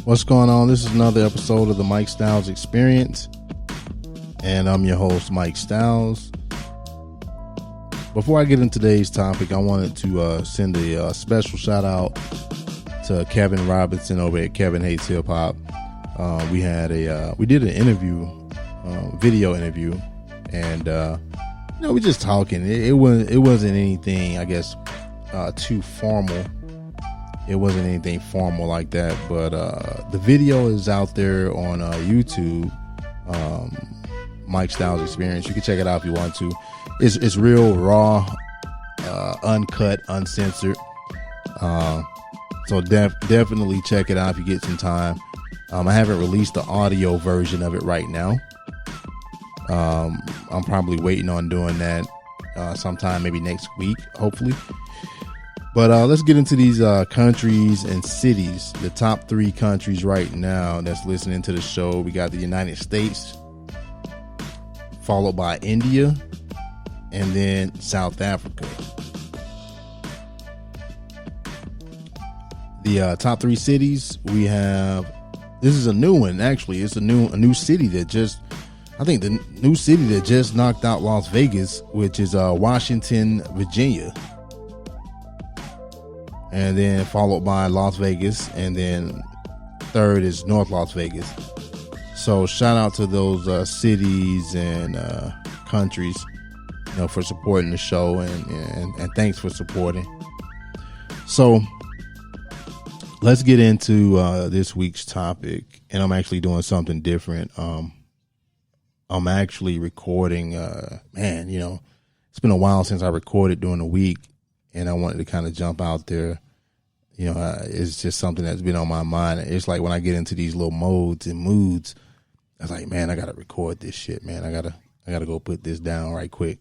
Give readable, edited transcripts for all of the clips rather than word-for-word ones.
What's going on? This is another episode of the Mike Styles Experience, and I'm your host, Mike Styles. Before I get into today's topic, I wanted to send a special shout out to Kevin Robinson over at Kevin Hates Hip Hop. We did an interview, video interview, and we're just talking. It wasn't anything, I guess, too formal. It wasn't anything formal like that, but the video is out there on YouTube, Mike Styles Experience. You can check it out if you want to. It's real raw, uncut, uncensored. So definitely check it out if you get some time. I haven't released the audio version of it right now. I'm probably waiting on doing that sometime maybe next week, hopefully. But let's get into these countries and cities. The top 3 countries right now that's listening to the show. We got the United States, followed by India, and then South Africa. The top 3 cities we have. This is a new one, actually. It's a new city that just, I think the new city that just knocked out Las Vegas, which is Washington, Virginia. And then followed by Las Vegas, and then third is North Las Vegas. So shout out to those cities and countries, for supporting the show, and thanks for supporting. So let's get into this week's topic, and I'm actually doing something different. I'm actually recording. It's been a while since I recorded during the week. And I wanted to kind of jump out there. It's just something that's been on my mind. It's like when I get into these little modes and moods, I was like, man, I gotta record this shit, man. I gotta go put this down right quick.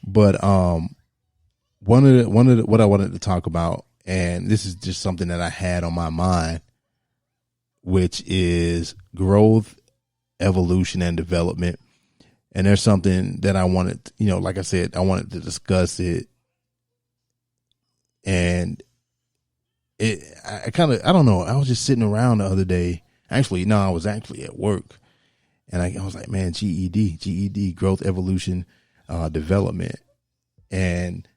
But what I wanted to talk about, and this is just something that I had on my mind, which is growth, evolution, and development. And there's something that I wanted, like I said, I wanted to discuss it. And I don't know. I was just sitting around the other day. Actually, no, I was actually at work, and I was like, man, GED, growth, evolution, development. And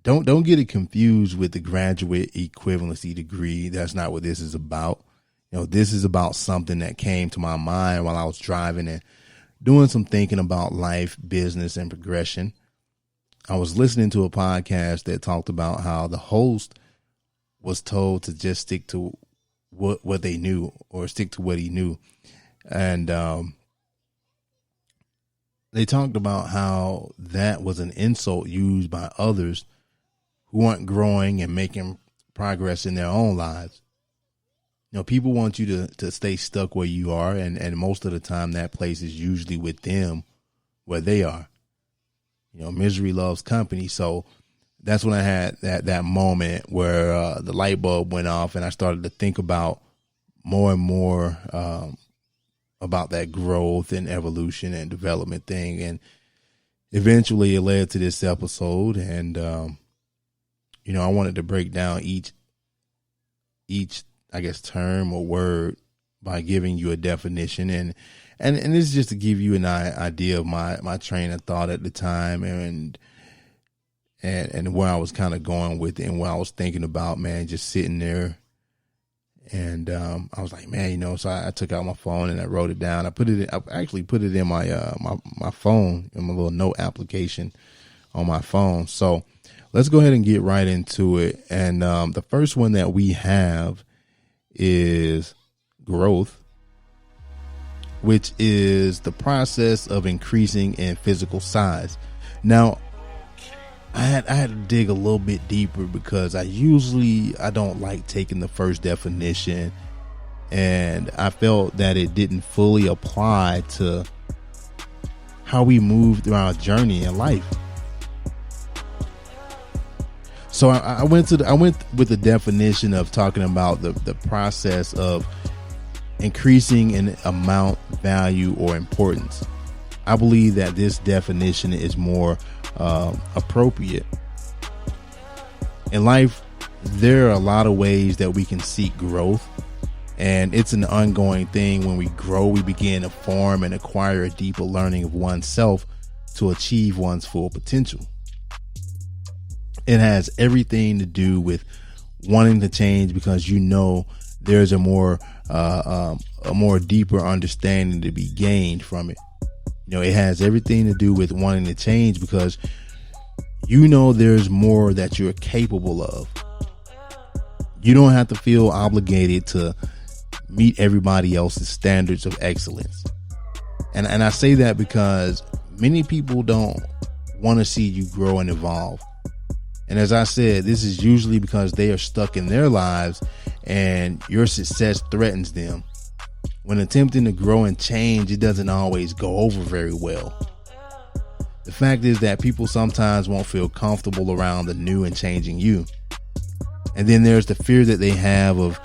don't get it confused with the graduate equivalency degree. That's not what this is about. This is about something that came to my mind while I was driving and doing some thinking about life, business, and progression. I was listening to a podcast that talked about how the host was told to just stick to what they knew, or stick to what he knew. And they talked about how that was an insult used by others who aren't growing and making progress in their own lives. People want you to stay stuck where you are, and most of the time that place is usually with them where they are. Misery loves company. So that's when I had that moment where the light bulb went off, and I started to think about more and more about that growth and evolution and development thing. And eventually it led to this episode. And, I wanted to break down each, I guess, term or word by giving you a definition. And this is just to give you an idea of my train of thought at the time, and where I was kind of going with it, and what I was thinking about, man, just sitting there. And I was like, man, so I took out my phone and I wrote it down. I actually put it in my phone, in my little note application on my phone. So let's go ahead and get right into it. And the first one that we have is growth, which is the process of increasing in physical size. Now, I had to dig a little bit deeper, because I don't like taking the first definition, and I felt that it didn't fully apply to how we move through our journey in life. So I went with the definition of talking about the process of increasing in amount, value, or importance. I believe that this definition is more appropriate. In life, there are a lot of ways that we can seek growth. And it's an ongoing thing. When we grow, we begin to form and acquire a deeper learning of oneself to achieve one's full potential. It has everything to do with wanting to change because you know there's a more deeper understanding to be gained from it. You know, it has everything to do with wanting to change because you know there's more that you're capable of. You don't have to feel obligated to meet everybody else's standards of excellence. And I say that because many people don't want to see you grow and evolve. And as I said, this is usually because they are stuck in their lives and your success threatens them. When attempting to grow and change, it doesn't always go over very well. The fact is that people sometimes won't feel comfortable around the new and changing you. And then there's the fear that they have of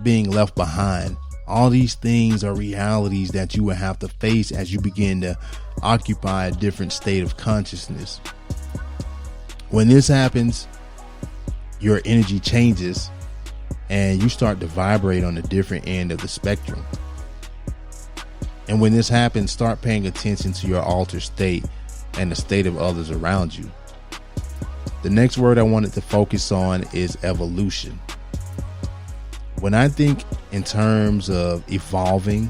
being left behind. All these things are realities that you will have to face as you begin to occupy a different state of consciousness. When this happens, your energy changes and you start to vibrate on a different end of the spectrum. And when this happens, start paying attention to your altered state and the state of others around you. The next word I wanted to focus on is evolution. When I think in terms of evolving,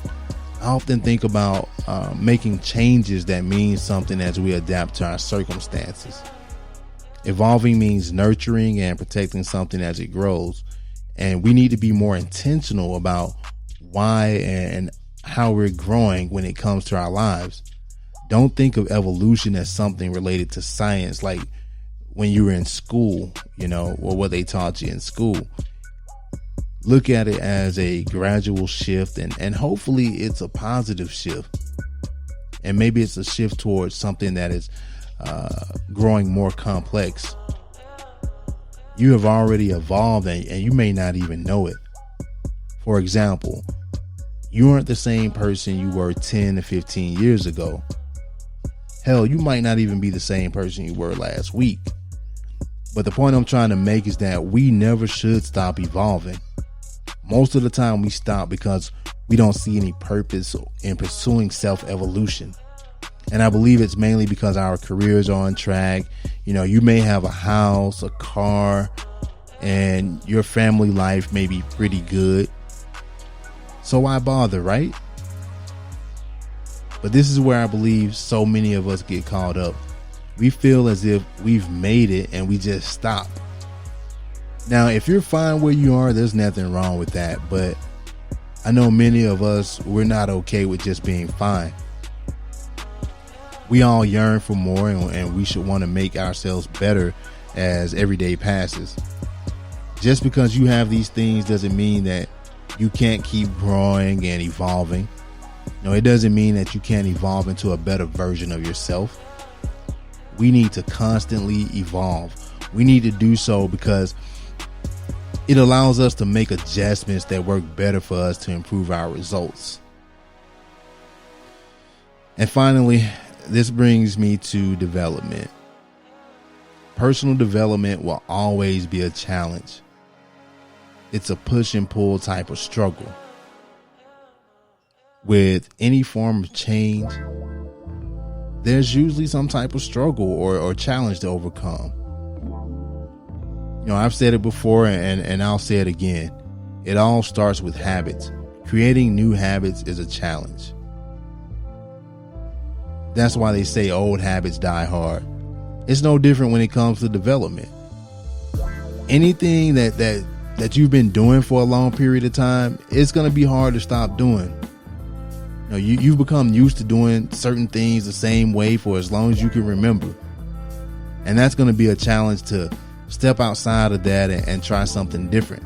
I often think about making changes that mean something as we adapt to our circumstances. Evolving means nurturing and protecting something as it grows. And we need to be more intentional about why and how we're growing when it comes to our lives. Don't think of evolution as something related to science, like when you were in school, you know, or what they taught you in school. Look at it as a gradual shift, and hopefully it's a positive shift. And maybe it's a shift towards something that is growing more complex. You have already evolved and you may not even know it. For example, you aren't the same person you were 10 to 15 years ago. Hell, you might not even be the same person you were last week. But the point I'm trying to make is that we never should stop evolving. Most of the time we stop because we don't see any purpose in pursuing self-evolution. And I believe it's mainly because our careers are on track. You know, you may have a house, a car, and your family life may be pretty good. So why bother, right? But this is where I believe so many of us get caught up. We feel as if we've made it and we just stop. Now, if you're fine where you are, there's nothing wrong with that. But I know many of us, we're not okay with just being fine. We all yearn for more, and we should want to make ourselves better as every day passes. Just because you have these things doesn't mean that you can't keep growing and evolving. No, it doesn't mean that you can't evolve into a better version of yourself. We need to constantly evolve. We need to do so because it allows us to make adjustments that work better for us to improve our results. And finally, this brings me to development. Personal development will always be a challenge. It's a push and pull type of struggle. With any form of change, there's usually some type of struggle or challenge to overcome. You know, I've said it before and I'll say it again. It all starts with habits. Creating new habits is a challenge. That's why they say old habits die hard. It's no different when it comes to development. Anything that you've been doing for a long period of time, it's going to be hard to stop doing. You know, you've become used to doing certain things the same way for as long as you can remember. And that's going to be a challenge to step outside of that and try something different.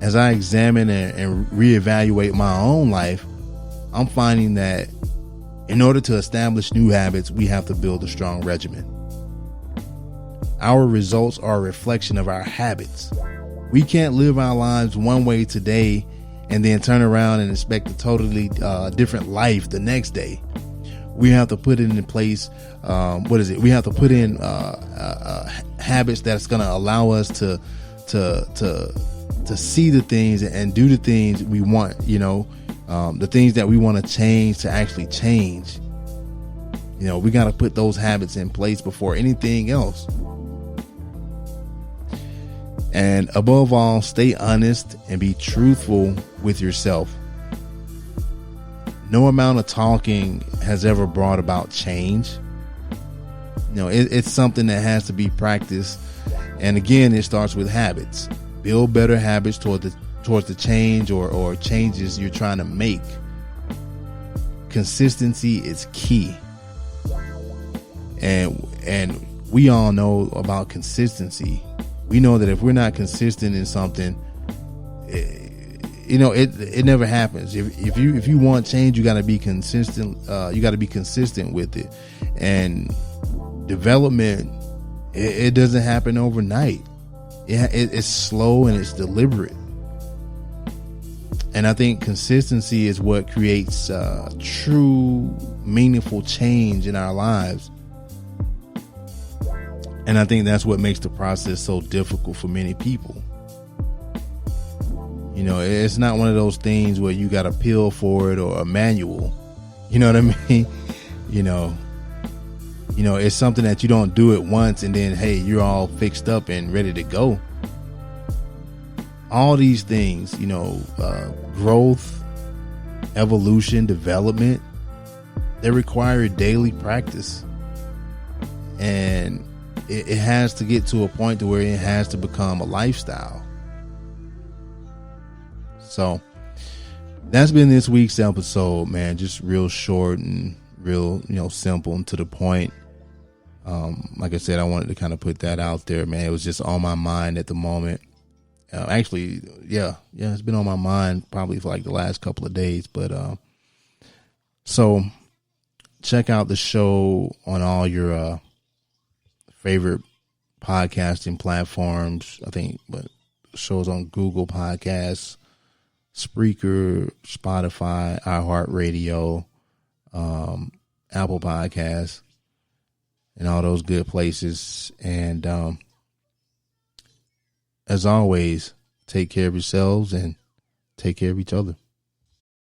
As I examine and reevaluate my own life, I'm finding that in order to establish new habits, we have to build a strong regimen. Our results are a reflection of our habits. We can't live our lives one way today and then turn around and expect a totally different life the next day. We have to put it in place. We have to put in habits that's going to allow us to to see the things and do the things we want, the things that we want to change to actually change. We got to put those habits in place before anything else. And above all, stay honest and be truthful with yourself. No amount of talking has ever brought about change. It's something that has to be practiced. And again, it starts with habits. Build better habits towards the change or changes you're trying to make. Consistency is key. And we all know about consistency. We know that if we're not consistent in something, it never happens. If you want change, you got to be consistent. You got to be consistent with it. And development, it doesn't happen overnight. It's slow and it's deliberate. And I think consistency is what creates true, meaningful change in our lives. And I think that's what makes the process so difficult for many people. It's not one of those things where you got a pill for it or a manual. You know what I mean? It's something that you don't do it once and then, hey, you're all fixed up and ready to go. All these things, growth, evolution, development, they require daily practice. And it has to get to a point to where it has to become a lifestyle. So that's been this week's episode, man. Just real short and real, simple and to the point. Like I said, I wanted to kind of put that out there, man. It was just on my mind at the moment. Actually, it's been on my mind probably for like the last couple of days. But so check out the show on all your favorite podcasting platforms. I think shows on Google Podcasts, Spreaker, Spotify, iHeartRadio, Apple Podcasts, and all those good places. And as always, take care of yourselves and take care of each other.